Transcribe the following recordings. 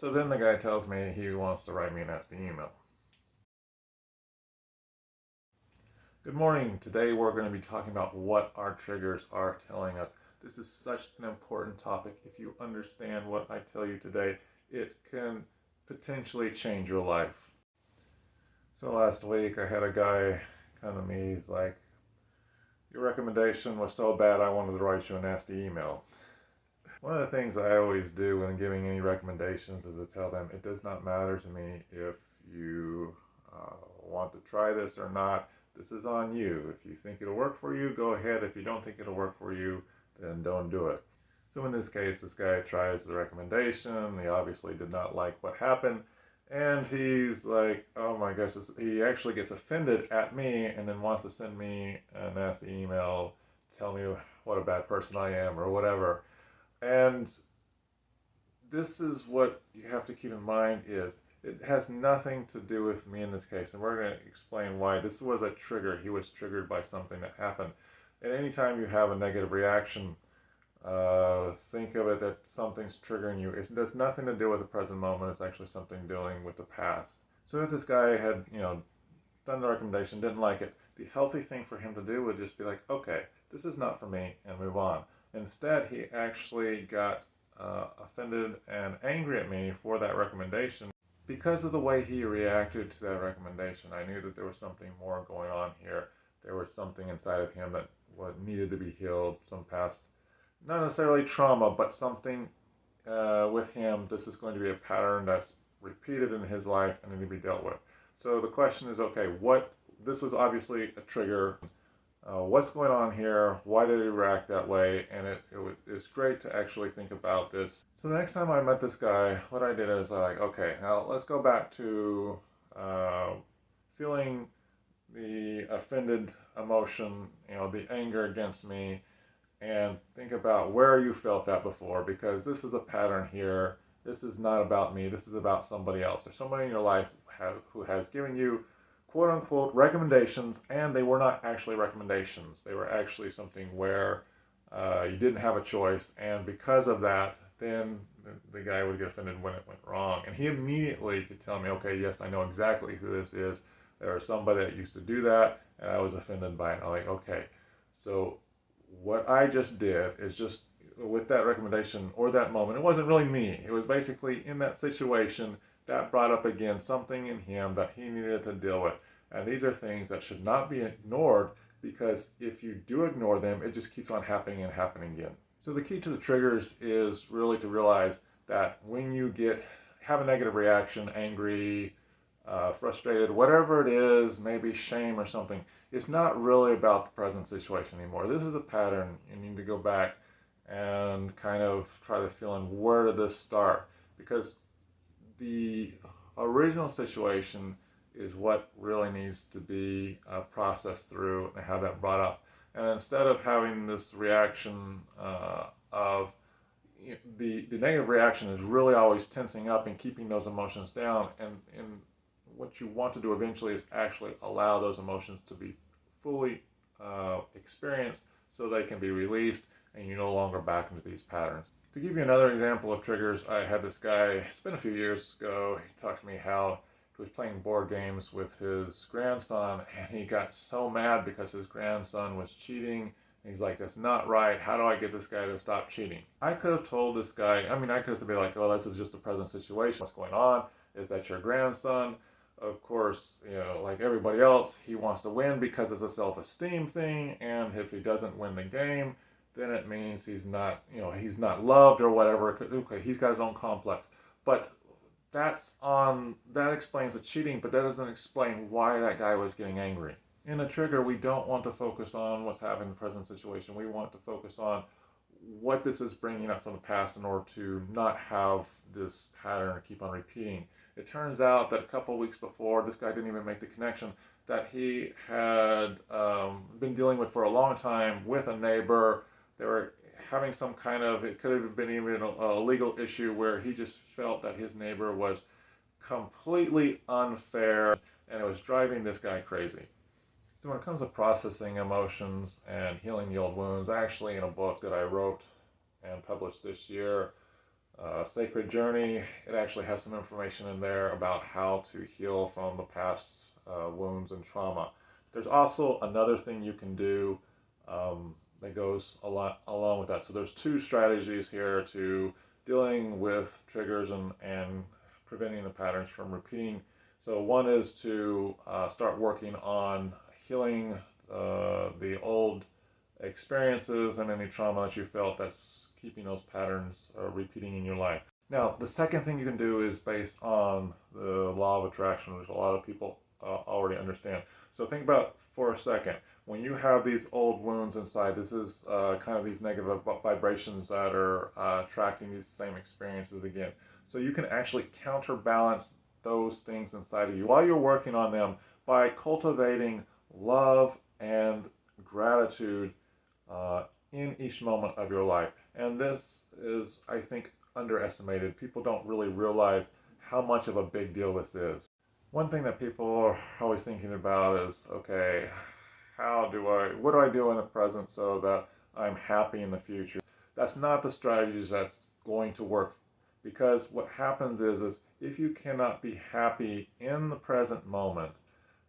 So then the guy tells me he wants to write me a nasty email. Good morning. Today we're going to be talking about what our triggers are telling us. This is such an important topic. If you understand what I tell you today, it can potentially change your life. So last week I had a guy come to me. He's like, "Your recommendation was so bad I wanted to write you a nasty email." One of the things I always do when giving any recommendations is to tell them it does not matter to me if you want to try this or not. This is on you. If you think it'll work for you, go ahead. If you don't think it'll work for you, then don't do it. So in this case, this guy tries the recommendation. He obviously did not like what happened. And he's like, oh my gosh, he actually gets offended at me and then wants to send me a nasty email, tell me what a bad person I am or whatever. And this is what you have to keep in mind is it has nothing to do with me in this case, and we're going to explain why. This was a trigger. He was triggered by something that happened. And anytime you have a negative reaction, think of it that something's triggering you. It has nothing to do with the present moment. It's actually something dealing with the past. So if this guy had, done the recommendation, didn't like it, the healthy thing for him to do would just be like, okay, this is not for me, and move on. Instead, he actually got offended and angry at me for that recommendation because of the way he reacted to that recommendation. I knew that there was something more going on here. There was something inside of him that needed to be healed, some past, not necessarily trauma, but something with him. This is going to be a pattern that's repeated in his life and need to be dealt with. So the question is, okay, this was obviously a trigger. What's going on here? Why did he react that way? And it's great to actually think about this. So the next time I met this guy, what I did is okay, now let's go back to uh, feeling the offended emotion, the anger against me, and think about where you felt that before, because this is a pattern here. This is not about me. This is about somebody else. There's somebody in your life who has given you quote unquote recommendations, and they were not actually recommendations. They were actually something where you didn't have a choice, and because of that, then the guy would get offended when it went wrong. And he immediately could tell me, okay, yes, I know exactly who this is. There was somebody that used to do that, and I was offended by it. I'm like, okay, so what I just did is just with that recommendation or that moment, it wasn't really me. It was basically in that situation that brought up again something in him that he needed to deal with. And these are things that should not be ignored, because if you do ignore them, it just keeps on happening and happening again. So the key to the triggers is really to realize that when you have a negative reaction, angry, frustrated, whatever it is, maybe shame or something, it's not really about the present situation anymore. This is a pattern. You need to go back and kind of try to feel in where did this start, because the original situation is what really needs to be processed through and have that brought up. And instead of having this reaction of the negative reaction is really always tensing up and keeping those emotions down, and what you want to do eventually is actually allow those emotions to be fully experienced so they can be released and you're no longer back into these patterns. To give you another example of triggers, I had this guy, it's been a few years ago, he talked to me how he was playing board games with his grandson, and he got so mad because his grandson was cheating. He's like, that's not right. How do I get this guy to stop cheating? I could have told this guy, I could have been like, oh, this is just a present situation. What's going on? Is that your grandson? Of course, like everybody else, he wants to win because it's a self-esteem thing, and if he doesn't win the game, then it means he's not loved or whatever. Okay, he's got his own complex. But that explains the cheating, but that doesn't explain why that guy was getting angry. In a trigger, we don't want to focus on what's happening in the present situation. We want to focus on what this is bringing up from the past in order to not have this pattern keep on repeating. It turns out that a couple of weeks before, this guy didn't even make the connection that he had been dealing with for a long time with a neighbor. They were having some kind of, it could have been even a legal issue where he just felt that his neighbor was completely unfair and it was driving this guy crazy. So when it comes to processing emotions and healing the old wounds, actually in a book that I wrote and published this year, Sacred Journey. It actually has some information in there about how to heal from the past wounds and trauma. There's also another thing you can do that goes a lot along with that. So there's two strategies here to dealing with triggers and preventing the patterns from repeating. So one is to start working on healing the old experiences and any trauma that you felt that's keeping those patterns repeating in your life. Now, the second thing you can do is based on the law of attraction, which a lot of people already understand. So think about for a second, when you have these old wounds inside, this is kind of these negative vibrations that are attracting these same experiences again. So you can actually counterbalance those things inside of you while you're working on them by cultivating love and gratitude in each moment of your life. And this is, I think, underestimated. People don't really realize how much of a big deal this is. One thing that people are always thinking about is, okay, what do I do in the present so that I'm happy in the future? That's not the strategies that's going to work, because what happens is if you cannot be happy in the present moment,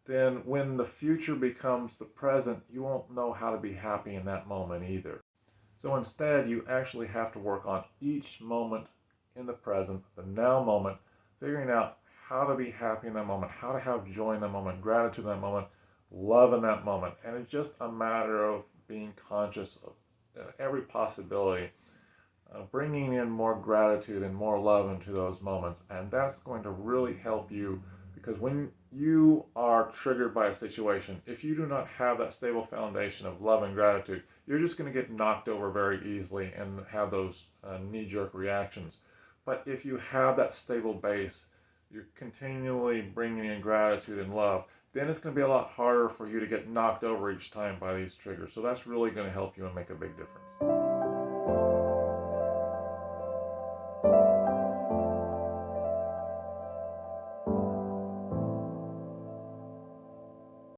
then when the future becomes the present, you won't know how to be happy in that moment either. So instead, you actually have to work on each moment in the present, the now moment, figuring out how to be happy in that moment, how to have joy in that moment, gratitude in that moment, love in that moment. And it's just a matter of being conscious of every possibility, bringing in more gratitude and more love into those moments. And that's going to really help you, because when you are triggered by a situation, if you do not have that stable foundation of love and gratitude, you're just going to get knocked over very easily and have those knee-jerk reactions. But if you have that stable base, you're continually bringing in gratitude and love, then it's going to be a lot harder for you to get knocked over each time by these triggers. So that's really going to help you and make a big difference.